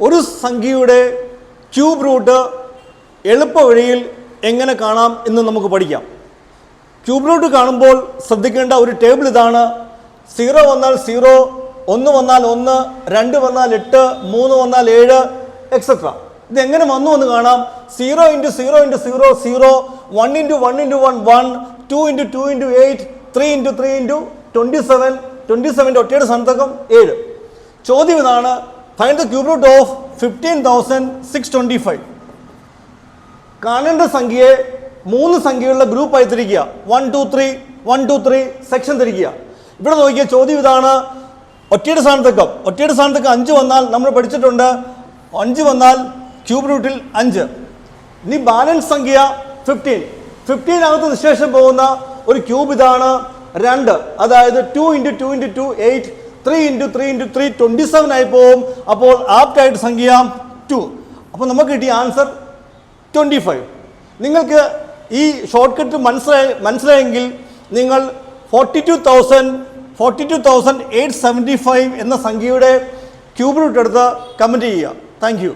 ഒരു സംഖ്യയുടെ cube root എളുപ്പ വഴിയിൽ എങ്ങനെ കാണാം എന്ന് നമുക്ക് പഠിക്കാം. ക്യൂബ് റൂട്ട് കാണുമ്പോൾ ശ്രദ്ധിക്കേണ്ട ഒരു ടേബിൾ ഇതാണ്. 0 വന്നാൽ 0, 1 വന്നാൽ 1, 2 വന്നാൽ 8, 3 വന്നാൽ 7 എക്സെട്ര. ഇതെങ്ങനെ വന്നു എന്ന് കാണാം. 0 × 0 × 0 0, 1 × 1 × 1 1, 2 × 2 × 8, 3 × 3 × 27, 27ൻ്റെ ഒറ്റയുടെ സ്ഥാനത്തക്കം 7. ചോദ്യം ഇതാണ്, find the cube root of 15,625. കാണേണ്ട സംഖ്യയെ 3 സംഖ്യകളുടെ ഗ്രൂപ്പായി തിരിക്കുക. 1 2 3 1 2 3 സെക്ഷൻ തിരിക്കുക. ഇവിടെ നോക്കിയ ചോദ്യം ഇതാണ്, ഒറ്റയുടെ സ്ഥാനത്തക്കം 5 വന്നാൽ നമ്മൾ പഠിച്ചിട്ടുണ്ട്, 5 വന്നാൽ ക്യൂബ് റൂട്ടിൽ 5. ഇനി ബാലൻസ് സംഖ്യ 15 നിശേഷം പോകുന്ന ഒരു ക്യൂബ് ഇതാണ് 2. അതായത് 2 × 2 × 2 8, 3 × 3 × 3 27 ആയി പോകും. അപ്പോൾ ആപ്റ്റായിട്ട് സംഖ്യ 2. അപ്പോൾ നമുക്ക് കിട്ടിയ ആൻസർ 25. നിങ്ങൾക്ക് ഈ ഷോർട്ട് കട്ട് മനസ്സിലായെങ്കിൽ നിങ്ങൾ 42,875 എന്ന സംഖ്യയുടെ ക്യൂബ് റൂട്ട് എടുത്ത് കമൻറ്റ് ചെയ്യുക. Thank you.